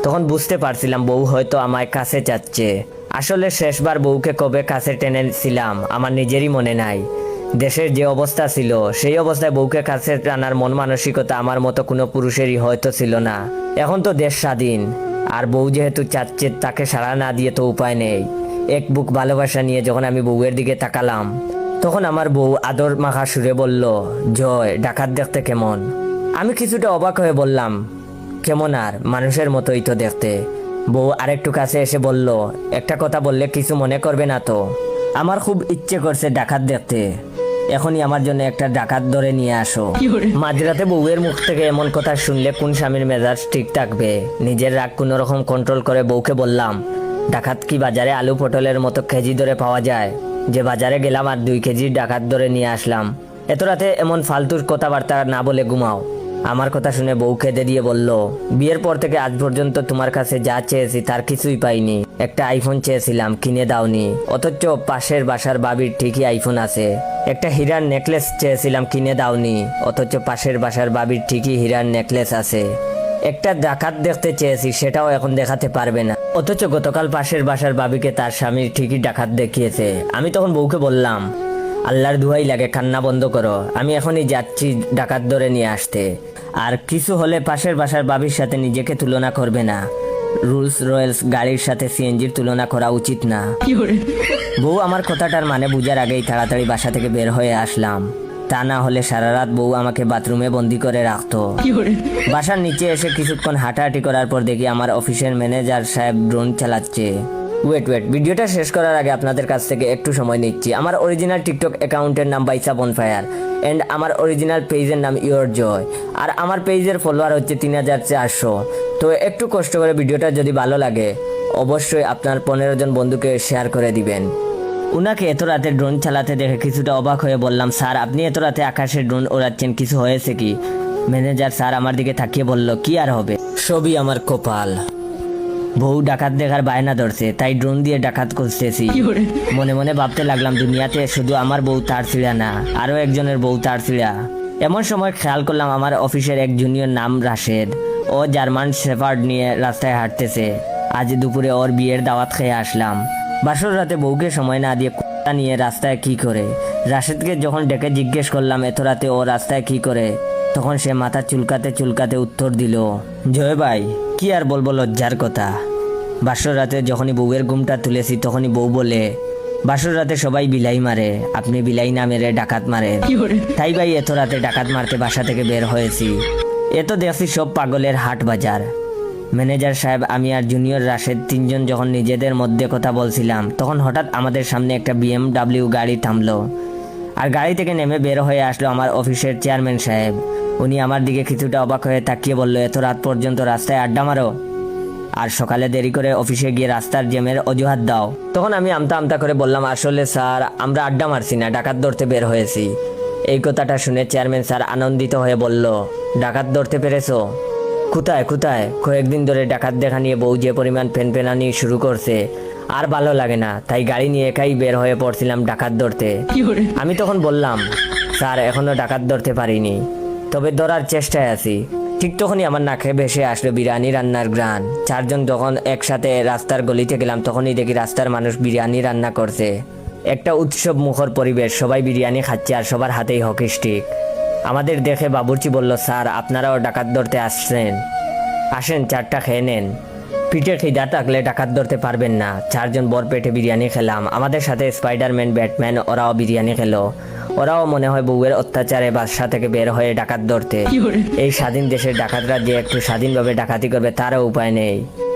তখন বুঝতে পারছিলাম বউ হয়তো আমায় কাছে চাচ্ছে। আসলে শেষবার বউকে কবে কাছে টেনেছিলাম আমার নিজেরই মনে নাই। দেশের যে অবস্থা ছিল সেই অবস্থায় বউকে কাছে টানার মন মানসিকতা আমার মতো কোনো পুরুষেরই হয়তো ছিল না। এখন তো দেশ স্বাধীন, আর বউ যেহেতু চাচ্ছে তাকে সাড়া না দিয়ে তো উপায় নেই। এক বুক ভালোবাসা নিয়ে যখন আমি বউয়ের দিকে তাকালাম, তখন আমার বউ আদর মাখা সুরে বলল, জয়, ডাকাত দেখতে কেমন? আমি কিছুটা অবাক হয়ে বললাম, কেমন আর, মানুষের মতোই তো দেখতে। বউ আরেকটু কাছে এসে বলল, একটা কথা বললে কিছু মনে করবে না তো? আমার খুব ইচ্ছে করছে ডাকাত দেখতে, এখনই আমার জন্য একটা ডাকাত ধরে নিয়ে আসো। মাঝরাতে বউয়ের মুখ থেকে এমন কথা শুনলে কোন স্বামীর মেজাজ ঠিক থাকবে? নিজের রাগ কোনো রকম কন্ট্রোল করে বউকে বললাম, ডাকাত কি বাজারে আলু পটলের মতো কেজি ধরে পাওয়া যায় যে বাজারে গেলাম আর 2 কেজি ডাকাত ধরে নিয়ে আসলাম? এত রাতে এমন ফালতুর কথাবার্তা না বলে ঘুমাও। আমার কথা শুনে বউ কেঁদে দিয়ে বলল, বিয়ের পর থেকে আজ পর্যন্ত তোমার কাছে যা চেয়েছি তার কিছুই পাইনি। একটা আইফোন চেয়েছিলাম, কিনে দাওনি, অথচ পাশের বাসার বাবির ঠিকই আইফোন আছে। একটা হীরার নেকলেস চেয়েছিলাম, কিনে দাওনি, অথচ পাশের বাসার বাবির ঠিকই হীরার নেকলেস আছে। একটা ডাকাত দেখতে চেয়েছি, সেটাও এখন দেখাতে পারবে না, অথচ গতকাল পাশের বাসার বাবিকে তার স্বামীর ঠিকই ডাকাত দেখিয়েছে। আমি তখন বউকে বললাম, আল্লাহর দুহাই লাগে, কান্না বন্ধ করো, আমি এখনই যাচ্ছি ডাকাত ধরে নিয়ে আসতে। আর কিছু হলে পাশের বাসার বাবির সাথে নিজেকে তুলনা করবে না। রোলস রয়েলস গাড়ির সাথে সিএনজির তুলনা করা উচিত না। বউ আমার কথাটার মানে বুঝার আগেই তাড়াতাড়ি বাসা থেকে বের হয়ে আসলাম, তা না হলে সারা রাত বউ আমাকে বাথরুমে বন্দি করে রাখতো। বাসার নিচে এসে কিছুক্ষণ হাঁটাহাঁটি করার পর দেখি আমার অফিসের ম্যানেজার সাহেব ড্রোন চালাচ্ছে। ওয়েট, ভিডিওটা শেষ করার আগে আপনাদের কাছ থেকে একটু সময় নিচ্ছি। আমার অরিজিনাল টিকটক অ্যাকাউন্টের নাম বাইসা বনফায়ার এন্ড আমার অরিজিনাল পেজের নাম ইয়োর জয়, আর আমার পেজের ফলোয়ার হচ্ছে 3400। তো একটু কষ্ট করে ভিডিওটা যদি ভালো লাগে অবশ্যই আপনার 15 জন বন্ধুকে শেয়ার করে দিবেন। উনাকে এত রাতে ড্রোন চালাতে দেখে কিছুটা অবাক হয়ে বললাম, স্যার আপনি এত রাতে আকাশে ড্রোন ওড়াচ্ছেন, কিছু হয়েছে কি? ম্যানেজার স্যার আমার দিকে তাকিয়ে বলল, কি আর হবে, সবই আমার কপাল। বউ ডাকাত দেখার বায়না ধরছে, তাই ড্রোন দিয়ে ডাকাত করতেছি। মনে মনে ভাবতে লাগলাম, দুনিয়াতে শুধু আমার বউ তার ছিঁড়া না, আরো একজনের বউ তার ছিঁড়া। এমন সময় খেয়াল করলাম আমার অফিসের এক জুনিয়র নাম রাশেদ, ও জার্মান শেফার্ড নিয়ে রাস্তায় হাঁটতেছে। আজ দুপুরে ওর বিয়ের দাওয়াত খেয়ে আসলাম। বাসর রাতে বউকে সময় না দিয়ে কুত্তা নিয়ে রাস্তায় কি করে? রাশেদকে যখন ডেকে জিজ্ঞেস করলাম এত রাতে ও রাস্তায় কি করে, তখন সে মাথা চুলকাতে চুলকাতে উত্তর দিল, জয় ভাই, কি আর বলবো, লজ্জার কথা। বাসর রাতে যখনই বউয়ের ঘুমটা তুলেছি তখনই বউ বলে, বাসর রাতে সবাই বিলাই মারে, আপনি বিলাই না মেরে ডাকাত মারেন, তাই ভাই এত রাতে ডাকাত মারতে বাসা থেকে বের হয়েছি। এত দেখছি সব পাগলের হাট বাজার। ম্যানেজার সাহেব, আমি আর জুনিয়র রাশেদ 3 জন যখন নিজেদের মধ্যে কথা বলছিলাম, তখন হঠাৎ আমাদের সামনে একটা BMW গাড়ি থামলো, আর গাড়ি থেকে নেমে বের হয়ে আসলো আমার অফিসের চেয়ারম্যান সাহেব। উনি আমার দিকে কিছুটা অবাক হয়ে তাকিয়ে বলল, এত রাত পর্যন্ত রাস্তায় আড্ডা মারো, আর সকালে দেরি করে অফিসে গিয়ে রাস্তার জ্যামের অজুহাত দাও? তখন আমি আমতা করে বললাম, আসলে স্যার আমরা আড্ডা মারছি না, ডাকাত ধরতে বের হয়েছি। এই কথাটা শুনে চেয়ারম্যান স্যার আনন্দিত হয়ে বলল, ডাকাত ধরতে পেরেছো? কোথায়? কয়েকদিন ধরে ডাকাত দেখা নিয়ে বউ যে পরিমাণ ফেনফেনানি শুরু করছে, আর ভালো লাগে না, তাই গাড়ি নিয়ে একাই বের হয়ে পড়ছিলাম ডাকাত ধরতে। আমি তখন বললাম, স্যার এখনো ডাকাত ধরতে পারিনি, তবে ধরার চেষ্টায় আছি। ঠিক তখনই আমার নাকে ভেসে আসলো বিরিয়ানি রান্নার গ্রান। 4 জন যখন একসাথে রাস্তার গলিতে গেলাম, তখনই দেখি রাস্তার মানুষ বিরিয়ানি রান্না করছে। একটা উৎসব মুখর পরিবেশ, সবাই বিরিয়ানি খাচ্ছে আর সবার হাতেই হকি স্টিক। আমাদের দেখে বাবুর্চি বলল, স্যার আপনারাও ডাকাত ধরতে আসছেন, আসেন 4টা খেয়ে নেন। পিঠে খিদা থাকলে ডাকাত ধরতে পারবেন না। 4 জন বর পেটে বিরিয়ানি খেলাম। আমাদের সাথে স্পাইডারম্যান, ব্যাটম্যান ওরাও বিরিয়ানি খেলো। ওরাও মনে হয় বউয়ের অত্যাচারে বাসা থেকে বের হয়ে ডাকাত ধরতে। এই স্বাধীন দেশের ডাকাতরা যে একটু স্বাধীনভাবে ডাকাতি করবে তারও উপায় নেই।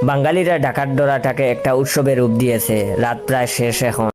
বাঙালিরা ডাকাত ধরাটাকে একটা উৎসবের রূপ দিয়েছে। রাত প্রায় শেষ এখন।